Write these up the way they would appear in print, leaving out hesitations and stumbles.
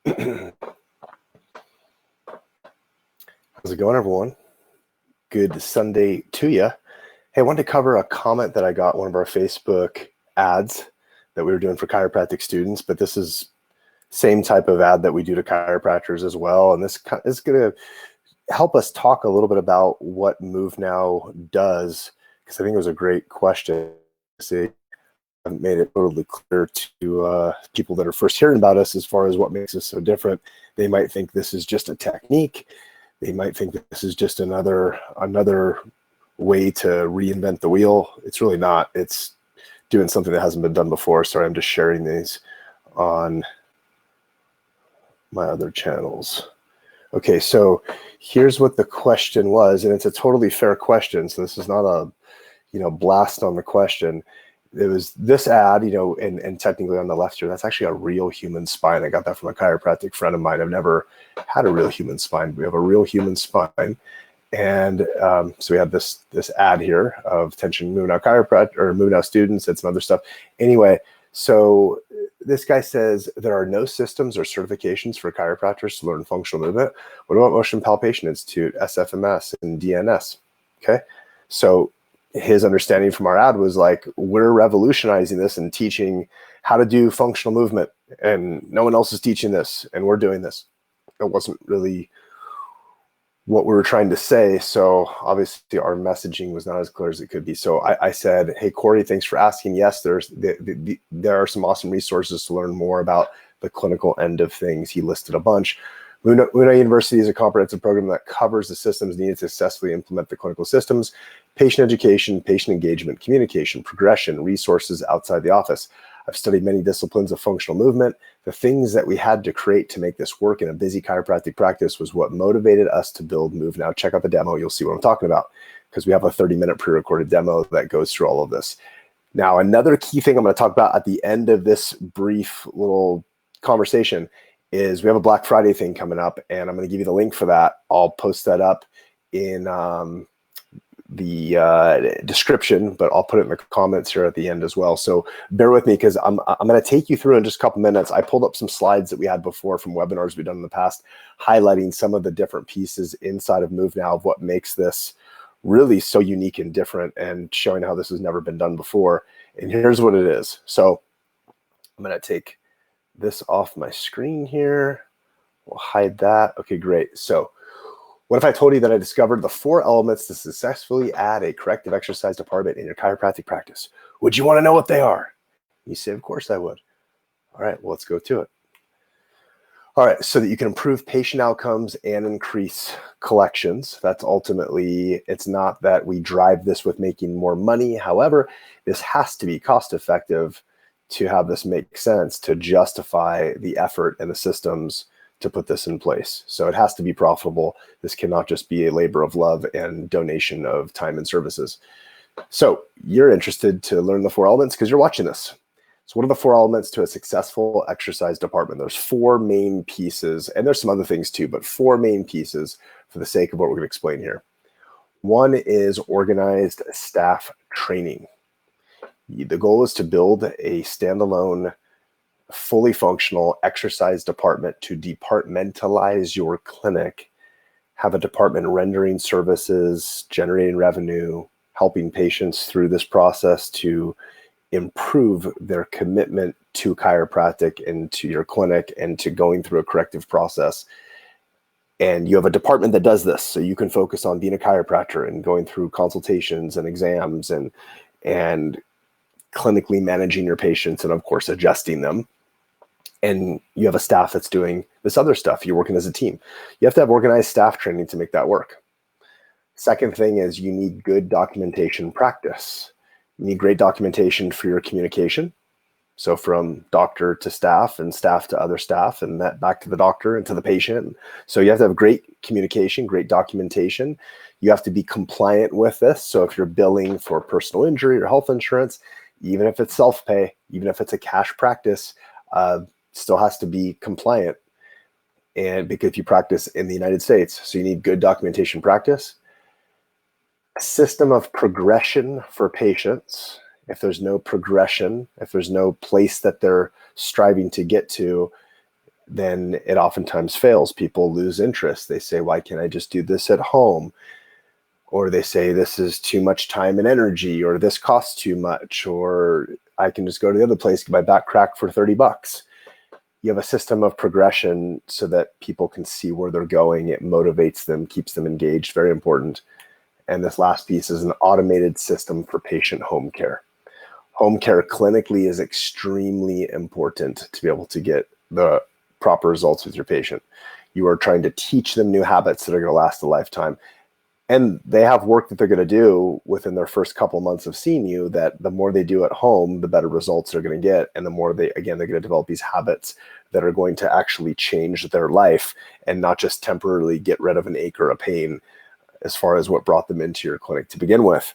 How's it going, everyone? Good Sunday to you. Hey, I wanted to cover a comment that I got one of our Facebook ads that we were doing for chiropractic students, but this is same type of ad that we do to chiropractors as well. And this is going to help us talk a little bit about what MoveNow does, because I think it was a great question. See, I've made it totally clear to people that are first hearing about us as far as what makes us so different. They might think this is just a technique. They might think that this is just another way to reinvent the wheel. It's really not. It's doing something that hasn't been done before. Sorry, I'm just sharing these on my other channels. Okay, so here's what the question was, and it's a totally fair question. So this is not a blast on the question. It was this ad, and technically on the left here, that's actually a real human spine. I got that from a chiropractic friend of mine. I've never had a real human spine. We have a real human spine. And so we have this ad here of attention MoveNow chiropractor or MoveNow students and some other stuff. Anyway, so this guy says there are no systems or certifications for chiropractors to learn functional movement. What about Motion Palpation Institute, SFMS, and DNS? Okay, so his understanding from our ad was like, we're revolutionizing this and teaching how to do functional movement, and no one else is teaching this, and we're doing this. It wasn't really what we were trying to say. So obviously our messaging was not as clear as it could be. So I said, hey, Corey, thanks for asking. Yes, there are some awesome resources to learn more about the clinical end of things. He listed a bunch. MoveNow University is a comprehensive program that covers the systems needed to successfully implement the clinical systems: patient education, patient engagement, communication, progression, resources outside the office. I've studied many disciplines of functional movement. The things that we had to create to make this work in a busy chiropractic practice was what motivated us to build MoveNow. Check out the demo. You'll see what I'm talking about, because we have a 30-minute pre-recorded demo that goes through all of this. Now, another key thing I'm going to talk about at the end of this brief little conversation is we have a Black Friday thing coming up, and I'm going to give you the link for that. I'll post that up in the description, but I'll put it in the comments here at the end as well. So bear with me, because I'm going to take you through in just a couple minutes. I pulled up some slides that we had before from webinars we've done in the past, highlighting some of the different pieces inside of MoveNow of what makes this really so unique and different, and showing how this has never been done before. And here's what it is. So I'm going to take this off my screen here. We'll hide that. Okay, great. So what if I told you that I discovered the 4 elements to successfully add a corrective exercise department in your chiropractic practice? Would you want to know what they are? You say, of course I would. All right, well, let's go to it. All right, so that you can improve patient outcomes and increase collections. That's ultimately, it's not that we drive this with making more money. However, this has to be cost effective to have this make sense, to justify the effort and the systems to put this in place. So it has to be profitable. This cannot just be a labor of love and donation of time and services. So you're interested to learn the 4 elements because you're watching this. So what are the 4 elements to a successful exercise department? There's 4 main pieces, and there's some other things too, but 4 main pieces for the sake of what we're going to explain here. 1 is organized staff training. The goal is to build a standalone, fully functional exercise department to departmentalize your clinic, have a department rendering services, generating revenue, helping patients through this process to improve their commitment to chiropractic and to your clinic and to going through a corrective process. And you have a department that does this, so you can focus on being a chiropractor and going through consultations and exams and clinically managing your patients, and of course adjusting them. And you have a staff that's doing this other stuff. You're working as a team. You have to have organized staff training to make that work. Second thing is you need good documentation practice. You need great documentation for your communication. So from doctor to staff and staff to other staff, and that back to the doctor and to the patient. So you have to have great communication, great documentation. You have to be compliant with this. So if you're billing for personal injury or health insurance, even if it's self-pay, even if it's a cash practice, still has to be compliant. And because you practice in the United States, so you need good documentation practice. A system of progression for patients. If there's no progression, if there's no place that they're striving to get to, then it oftentimes fails. People lose interest. They say, why can't I just do this at home? Or they say, this is too much time and energy, or this costs too much, or I can just go to the other place, get my back cracked for $30. You have a system of progression so that people can see where they're going. It motivates them, keeps them engaged, very important. And this last piece is an automated system for patient home care. Home care clinically is extremely important to be able to get the proper results with your patient. You are trying to teach them new habits that are going to last a lifetime. And they have work that they're going to do within their first couple months of seeing you, that the more they do at home, the better results they're going to get. And the more they're going to develop these habits that are going to actually change their life and not just temporarily get rid of an ache or a pain as far as what brought them into your clinic to begin with.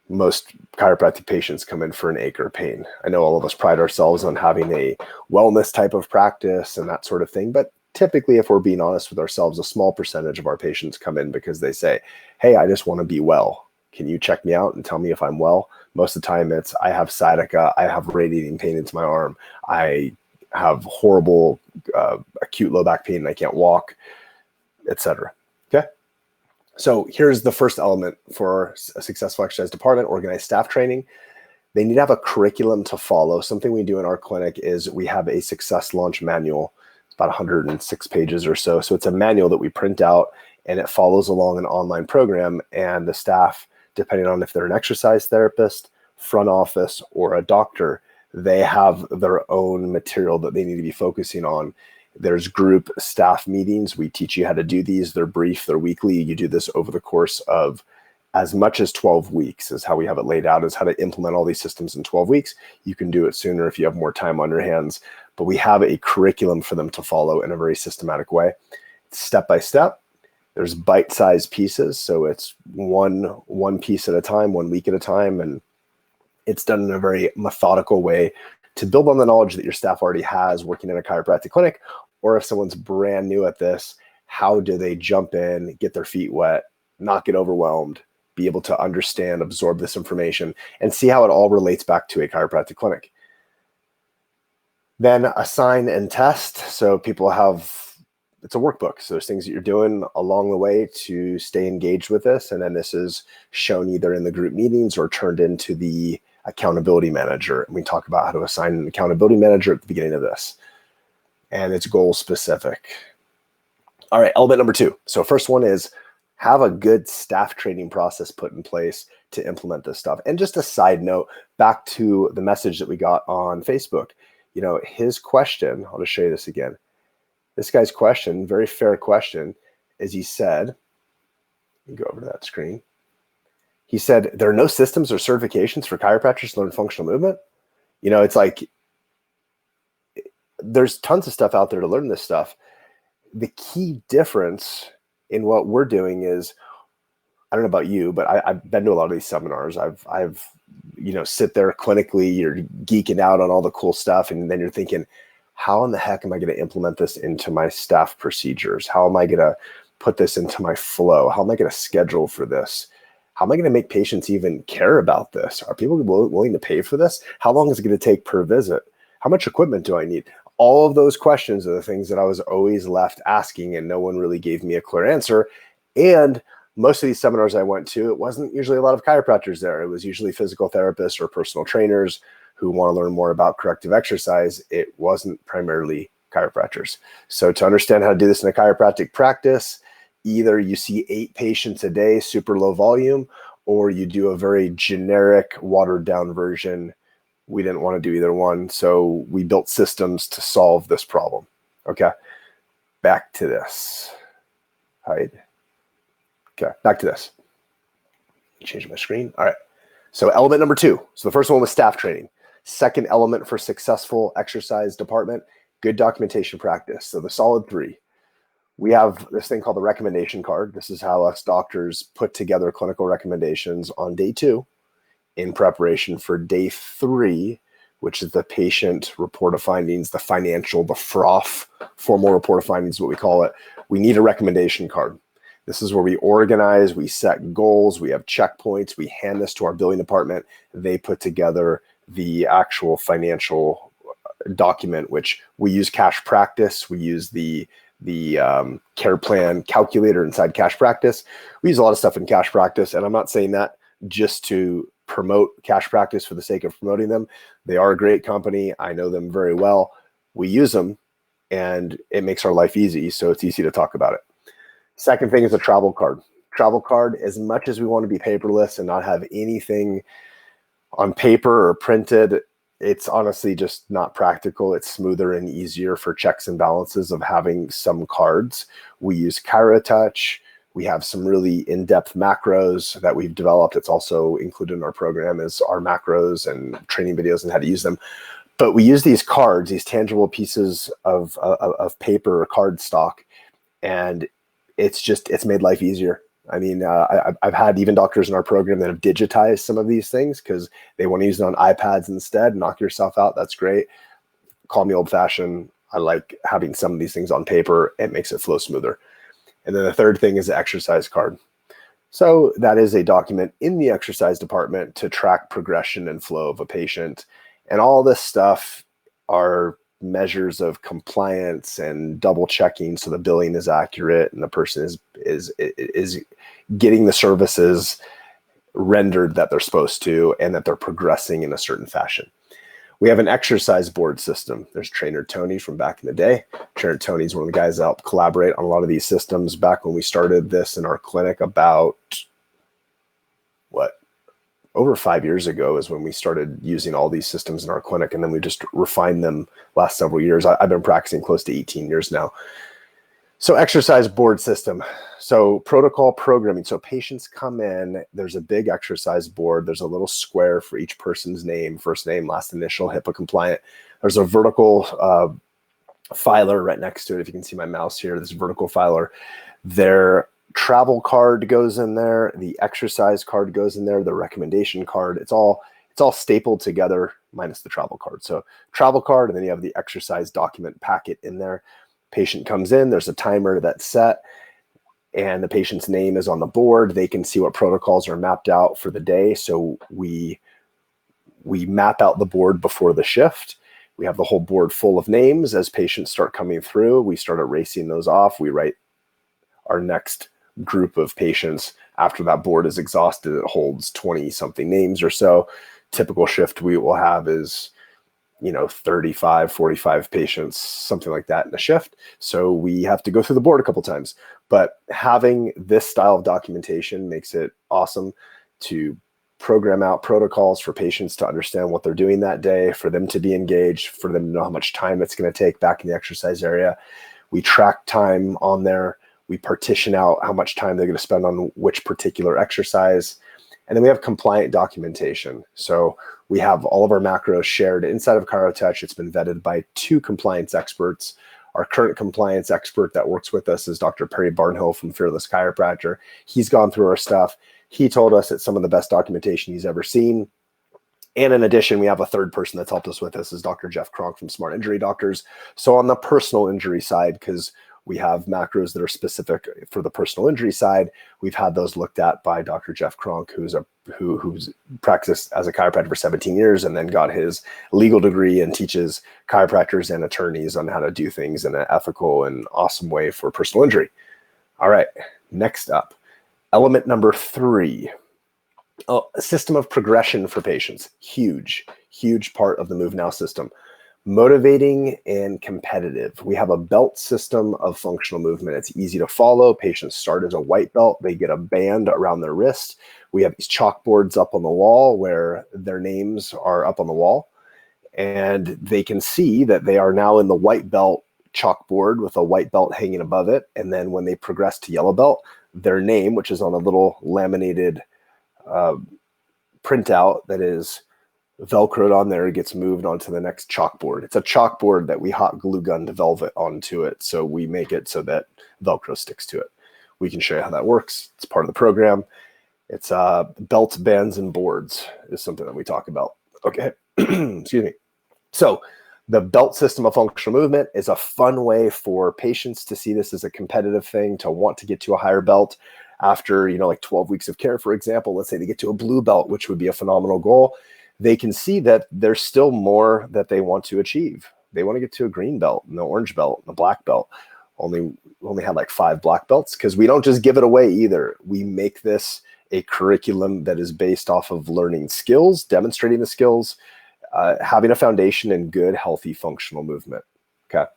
Most chiropractic patients come in for an ache or pain. I know all of us pride ourselves on having a wellness type of practice and that sort of thing, but typically, if we're being honest with ourselves, a small percentage of our patients come in because they say, hey, I just want to be well. Can you check me out and tell me if I'm well? Most of the time it's, I have sciatica, I have radiating pain into my arm, I have horrible acute low back pain and I can't walk, etc. Okay. So here's the first element for a successful exercise department: organized staff training. They need to have a curriculum to follow. Something we do in our clinic is we have a success launch manual. It's about 106 pages or so. So it's a manual that we print out and it follows along an online program. And the staff, depending on if they're an exercise therapist, front office, or a doctor, they have their own material that they need to be focusing on. There's group staff meetings. We teach you how to do these. They're brief, they're weekly. You do this over the course of as much as 12 weeks is how we have it laid out, is how to implement all these systems in 12 weeks. You can do it sooner if you have more time on your hands, but we have a curriculum for them to follow in a very systematic way. Step by step. There's bite-sized pieces. So it's one piece at a time, 1 week at a time. And it's done in a very methodical way to build on the knowledge that your staff already has working in a chiropractic clinic. Or if someone's brand new at this, how do they jump in, get their feet wet, not get overwhelmed, be able to understand, absorb this information, and see how it all relates back to a chiropractic clinic. Then assign and test. So people have, it's a workbook. So there's things that you're doing along the way to stay engaged with this. And then this is shown either in the group meetings or turned into the accountability manager. And we talk about how to assign an accountability manager at the beginning of this. And it's goal specific. All right, element number 2. So first one is have a good staff training process put in place to implement this stuff. And just a side note, back to the message that we got on Facebook, you know, his question, I'll just show you this again. This guy's question, very fair question, is he said, let me go over to that screen. He said, there are no systems or certifications for chiropractors to learn functional movement. You know, it's like, there's tons of stuff out there to learn this stuff. The key difference in what we're doing is, I don't know about you, but I've been to a lot of these seminars. I've you know, sit there clinically, you're geeking out on all the cool stuff. And then you're thinking, how in the heck am I going to implement this into my staff procedures? How am I going to put this into my flow? How am I going to schedule for this? How am I going to make patients even care about this? Are people willing to pay for this? How long is it going to take per visit? How much equipment do I need? All of those questions are the things that I was always left asking, and no one really gave me a clear answer. And most of these seminars I went to, it wasn't usually a lot of chiropractors there. It was usually physical therapists or personal trainers who want to learn more about corrective exercise. It wasn't primarily chiropractors. So to understand how to do this in a chiropractic practice, either you see 8 patients a day, super low volume, or you do a very generic, watered down version. We didn't want to do either one. So we built systems to solve this problem. Okay, back to this. Hide. Okay, back to this. Change my screen. All right. So element number 2. So the first one was staff training. Second element for successful exercise department, good documentation practice. So the solid 3. We have this thing called the recommendation card. This is how us doctors put together clinical recommendations on day 2 in preparation for day 3, which is the patient report of findings, the financial, the FROF, formal report of findings, what we call it. We need a recommendation card. This is where we organize, we set goals, we have checkpoints, we hand this to our billing department. They put together the actual financial document, which we use Cash Practice. We use the care plan calculator inside Cash Practice. We use a lot of stuff in Cash Practice, and I'm not saying that just to promote Cash Practice for the sake of promoting them. They are a great company. I know them very well. We use them, and it makes our life easy, so it's easy to talk about it. Second thing is a travel card. Travel card, as much as we want to be paperless and not have anything on paper or printed, it's honestly just not practical. It's smoother and easier for checks and balances of having some cards. We use ChiroTouch. We have some really in-depth macros that we've developed. It's also included in our program as our macros and training videos and how to use them. But we use these cards, these tangible pieces of paper or card stock, and it's made life easier. I mean, I've had even doctors in our program that have digitized some of these things because they want to use it on iPads instead. Knock yourself out. That's great. Call me old fashioned. I like having some of these things on paper. It makes it flow smoother. And then the third thing is the exercise card. So that is a document in the exercise department to track progression and flow of a patient. And all this stuff are measures of compliance and double checking so the billing is accurate and the person is getting the services rendered that they're supposed to and that they're progressing in a certain fashion. We have an exercise board system. There's Trainer Tony from back in the day. Trainer Tony is one of the guys that helped collaborate on a lot of these systems back when we started this in our clinic about, over 5 years ago is when we started using all these systems in our clinic, and then we just refined them last several years. I've been practicing close to 18 years now. So exercise board system. So protocol programming. So patients come in, there's a big exercise board. There's a little square for each person's name, first name, last initial, HIPAA compliant. There's a vertical filer right next to it. If you can see my mouse here, this vertical filer. Their travel card goes in there, the exercise card goes in there, the recommendation card. It's all stapled together minus the travel card. So travel card, and then you have the exercise document packet in there. Patient comes in, there's a timer that's set, and the patient's name is on the board. They can see what protocols are mapped out for the day. So we map out the board before the shift. We have the whole board full of names. As patients start coming through, we start erasing those off. We write our next group of patients after that board is exhausted. It holds 20 something names or so. Typical shift we will have is 35, 45 patients, something like that in a shift. So we have to go through the board a couple times. But having this style of documentation makes it awesome to program out protocols for patients to understand what they're doing that day, for them to be engaged, for them to know how much time it's going to take back in the exercise area. We track time on there. We partition out how much time they're going to spend on which particular exercise. And then we have compliant documentation. So we have all of our macros shared inside of ChiroTouch. It's been vetted by 2 compliance experts. Our current compliance expert that works with us is Dr. Perry Barnhill from Fearless Chiropractor. He's gone through our stuff. He told us it's some of the best documentation he's ever seen. And in addition, we have a third person that's helped us with this is Dr. Jeff Kronk from Smart Injury Doctors. So on the personal injury side, because we have macros that are specific for the personal injury side, we've had those looked at by Dr. Jeff Kronk, who's practiced as a chiropractor for 17 years and then got his legal degree and teaches chiropractors and attorneys on how to do things in an ethical and awesome way for personal injury. All right, next up, element number 3. A system of progression for patients. Huge part of the MoveNow system. Motivating and competitive. We have a belt system of functional movement. It's easy to follow. Patients start as a white belt. They get a band around their wrist. We have these chalkboards up on the wall where their names are up on the wall. And they can see that they are now in the white belt chalkboard with a white belt hanging above it. And then when they progress to yellow belt, their name, which is on a little laminated printout that is Velcroed on there, gets moved onto the next chalkboard. It's a chalkboard that we hot glue gun the velvet onto it. So we make it so that Velcro sticks to it. We can show you how that works. It's part of the program. It's belt, bands, and boards is something that we talk about. Okay, excuse me. So the belt system of functional movement is a fun way for patients to see this as a competitive thing, to want to get to a higher belt after, like 12 weeks of care, for example. Let's say they get to a blue belt, which would be a phenomenal goal. They can see that there's still more that they want to achieve. They want to get to a green belt and the orange belt and the black belt. We only had like 5 black belts because we don't just give it away either. We make this a curriculum that is based off of learning skills, demonstrating the skills, having a foundation in good, healthy, functional movement. Okay.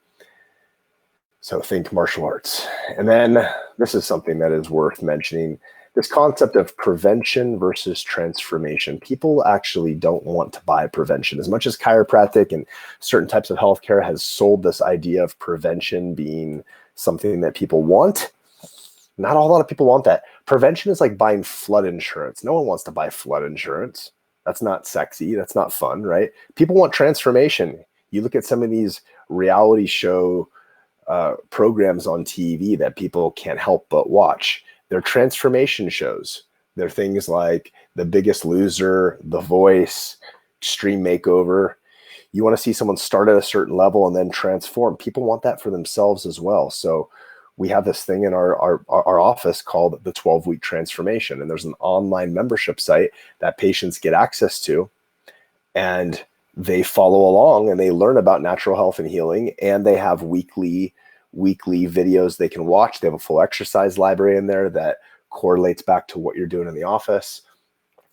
So think martial arts. And then this is something that is worth mentioning. This concept of prevention versus transformation. People actually don't want to buy prevention. As much as chiropractic and certain types of healthcare has sold this idea of prevention being something that people want, not a lot of people want that. Prevention is like buying flood insurance. No one wants to buy flood insurance. That's not sexy. That's not fun, right? People want transformation. You look at some of these reality show programs on TV that people can't help but watch. They're transformation shows. They're things like The Biggest Loser, The Voice, Extreme Makeover. You want to see someone start at a certain level and then transform. People want that for themselves as well. So we have this thing in our office called the 12-week transformation. And there's an online membership site that patients get access to. And they follow along and they learn about natural health and healing. And they have weekly videos they can watch. They have a full exercise library in there that correlates back to what you're doing in the office.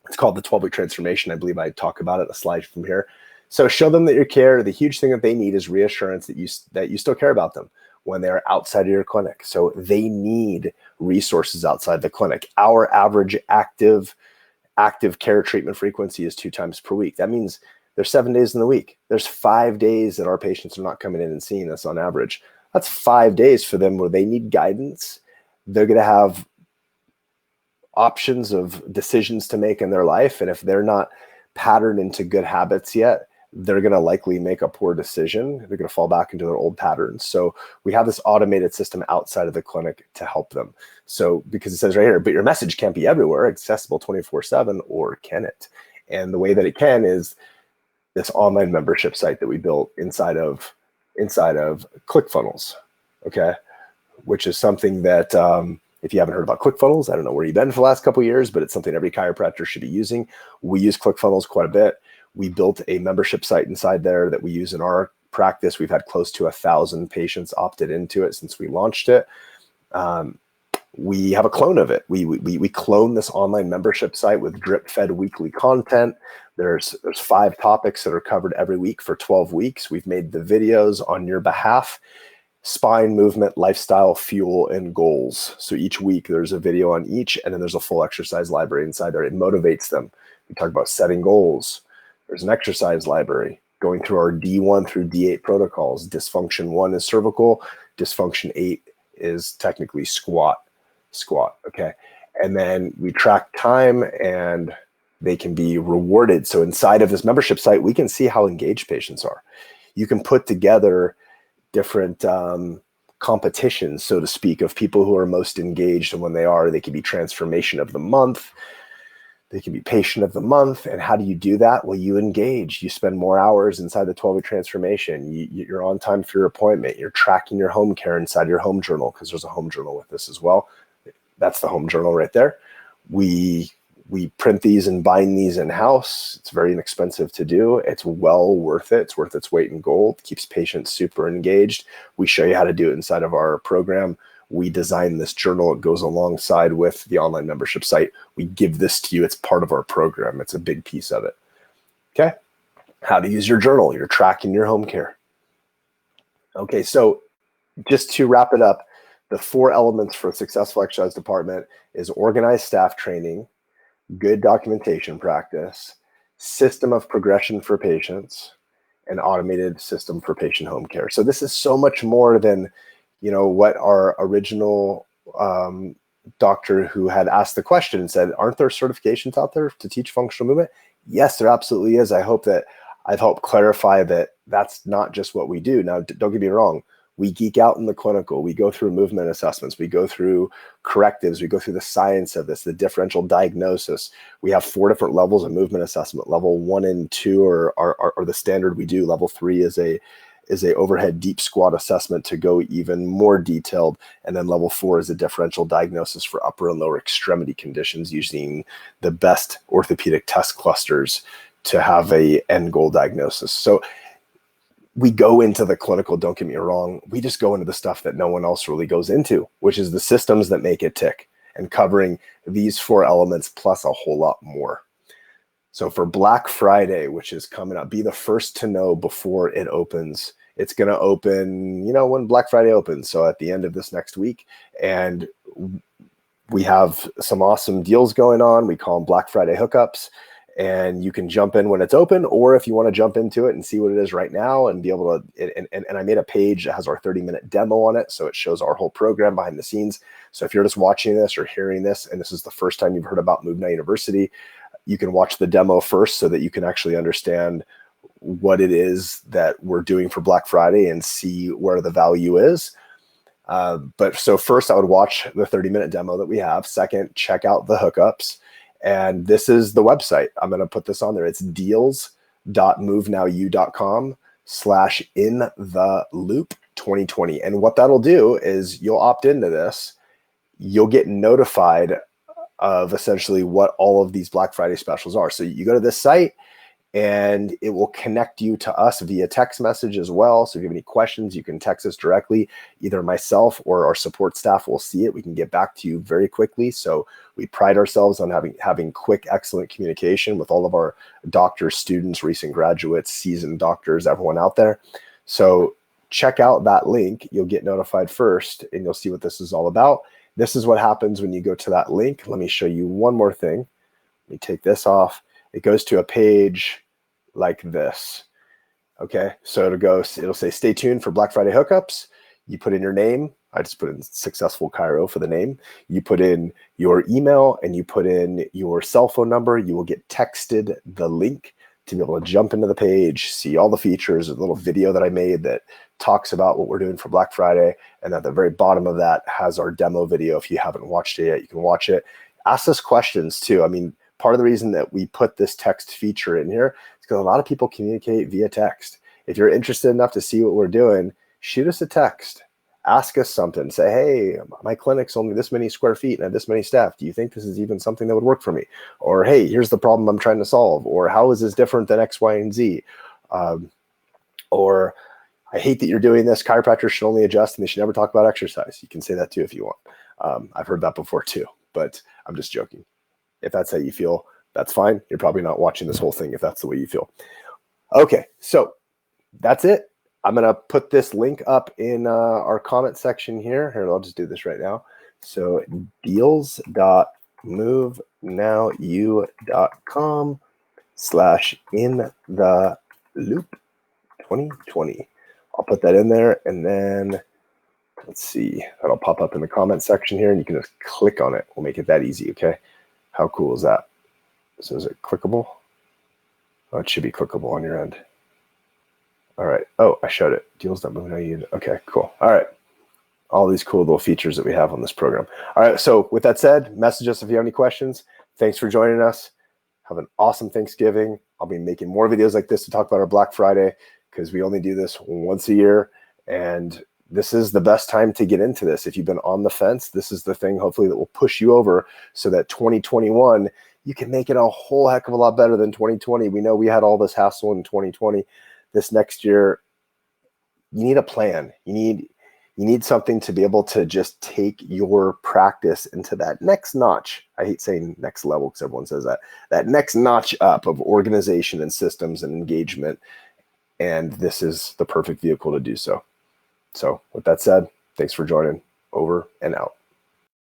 It's called the 12-week transformation. I believe I talk about it in a slide from here. So show them that you care. The huge thing that they need is reassurance that you still care about them when they're outside of your clinic. So they need resources outside the clinic. Our average active care treatment frequency is 2 times per week. That means there's 7 days in the week. There's 5 days that our patients are not coming in and seeing us on average. That's 5 days for them where they need guidance. They're going to have options of decisions to make in their life. And if they're not patterned into good habits yet, they're going to likely make a poor decision. They're going to fall back into their old patterns. So we have this automated system outside of the clinic to help them. So because it says right here, but your message can't be everywhere, accessible 24/7, or can it? And the way that it can is this online membership site that we built inside of ClickFunnels, okay? Which is something that if you haven't heard about ClickFunnels, I don't know where you've been for the last couple of years, but it's something every chiropractor should be using. We use ClickFunnels quite a bit. We built a membership site inside there that we use in our practice. We've had close to 1,000 patients opted into it since we launched it. We have a clone of it. We clone this online membership site with drip-fed weekly content. There's 5 topics that are covered every week for 12 weeks. We've made the videos on your behalf: spine, movement, lifestyle, fuel, and goals. So each week there's a video on each, and then there's a full exercise library inside there. It motivates them. We talk about setting goals. There's an exercise library going through our D1 through D8 protocols. Dysfunction 1 is cervical. Dysfunction 8 is technically squat, okay? And then we track time and they can be rewarded. So inside of this membership site, we can see how engaged patients are. You can put together different competitions, so to speak, of people who are most engaged, and when they are, they can be transformation of the month. They can be patient of the month. And how do you do that? Well, you engage. You spend more hours inside the 12-week transformation. You're on time for your appointment. You're tracking your home care inside your home journal, because there's a home journal with this as well. That's the home journal right there. We print these and bind these in-house. It's very inexpensive to do. It's well worth it. It's worth its weight in gold. Keeps patients super engaged. We show you how to do it inside of our program. We design this journal. It goes alongside with the online membership site. We give this to you. It's part of our program. It's a big piece of it. Okay. How to use your journal. You're tracking your home care. Okay. So just to wrap it up, the 4 elements for a successful exercise department is organized staff training, good documentation practice, system of progression for patients, and automated system for patient home care. So this is so much more than, what our original doctor who had asked the question and said, aren't there certifications out there to teach functional movement? Yes, there absolutely is. I hope that I've helped clarify that that's not just what we do. Now, don't get me wrong. We geek out in the clinical. We go through movement assessments. We go through correctives. We go through the science of this, the differential diagnosis. We have 4 different levels of movement assessment. Level 1 and 2 are the standard we do. Level 3 is a overhead deep squat assessment to go even more detailed. And then level 4 is a differential diagnosis for upper and lower extremity conditions using the best orthopedic test clusters to have a end goal diagnosis. So we go into the clinical, don't get me wrong, we just go into the stuff that no one else really goes into, which is the systems that make it tick, and covering these 4 elements plus a whole lot more. So for Black Friday, which is coming up, be the first to know before it opens. It's going to open, when Black Friday opens. So at the end of this next week. And we have some awesome deals going on. We call them Black Friday hookups. And you can jump in when it's open, or if you want to jump into it and see what it is right now and be able to, and I made a page that has our 30-minute demo on it. So it shows our whole program behind the scenes. So if you're just watching this or hearing this, and this is the first time you've heard about MoveNow University, you can watch the demo first so that you can actually understand what it is that we're doing for Black Friday and see where the value is. But so first I would watch the 30-minute demo that we have. Second, check out the hookups. And this is the website. I'm going to put this on there. It's deals.movenowu.com/in-the-loop2020. And what that'll do is you'll opt into this. You'll get notified of essentially what all of these Black Friday specials are. So you go to this site and it will connect you to us via text message as well. So if you have any questions, you can text us directly. Either myself or our support staff will see it. We can get back to you very quickly. So we pride ourselves on having quick, excellent communication with all of our doctors, students, recent graduates, seasoned doctors, everyone out there. So check out that link. You'll get notified first and you'll see what this is all about. This is what happens when you go to that link. Let me show you one more thing. Let me take this off. It goes to a page like this. Okay, so it'll say, stay tuned for Black Friday hookups. You put in your name. I just put in successful chiro for the name. You put in your email and you put in your cell phone number. You will get texted the link to be able to jump into the page, see all the features, a little video that I made that talks about what we're doing for Black Friday. And at the very bottom of that has our demo video. If you haven't watched it yet, you can watch it. Ask us questions too. I mean, part of the reason that we put this text feature in here is because a lot of people communicate via text. If you're interested enough to see what we're doing, shoot us a text. Ask us something. Say, hey, my clinic's only this many square feet and I have this many staff. Do you think this is even something that would work for me? Or, hey, here's the problem I'm trying to solve. Or how is this different than X, Y, and Z? Or I hate that you're doing this. Chiropractors should only adjust and they should never talk about exercise. You can say that too if you want. I've heard that before too, but I'm just joking. If that's how you feel, that's fine. You're probably not watching this whole thing if that's the way you feel. Okay, so that's it. I'm going to put this link up in our comment section here. Here, I'll just do this right now. So deals.movenowu.com/in-the-loop2020. I'll put that in there, and then let's see. That'll pop up in the comment section here, and you can just click on it. We'll make it that easy, okay? How cool is that? So is it clickable? Oh, it should be clickable on your end. All right. Oh, I showed it. Deals.movenowu. Okay, cool. All right. All these cool little features that we have on this program. All right. So with that said, message us if you have any questions. Thanks for joining us. Have an awesome Thanksgiving. I'll be making more videos like this to talk about our Black Friday because we only do this once a year. And this is the best time to get into this. If you've been on the fence, this is the thing hopefully that will push you over so that 2021, you can make it a whole heck of a lot better than 2020. We know we had all this hassle in 2020. This next year, you need a plan. You need something to be able to just take your practice into that next notch. I hate saying next level because everyone says that. That next notch up of organization and systems and engagement. And this is the perfect vehicle to do so. So with that said, thanks for joining. Over and out.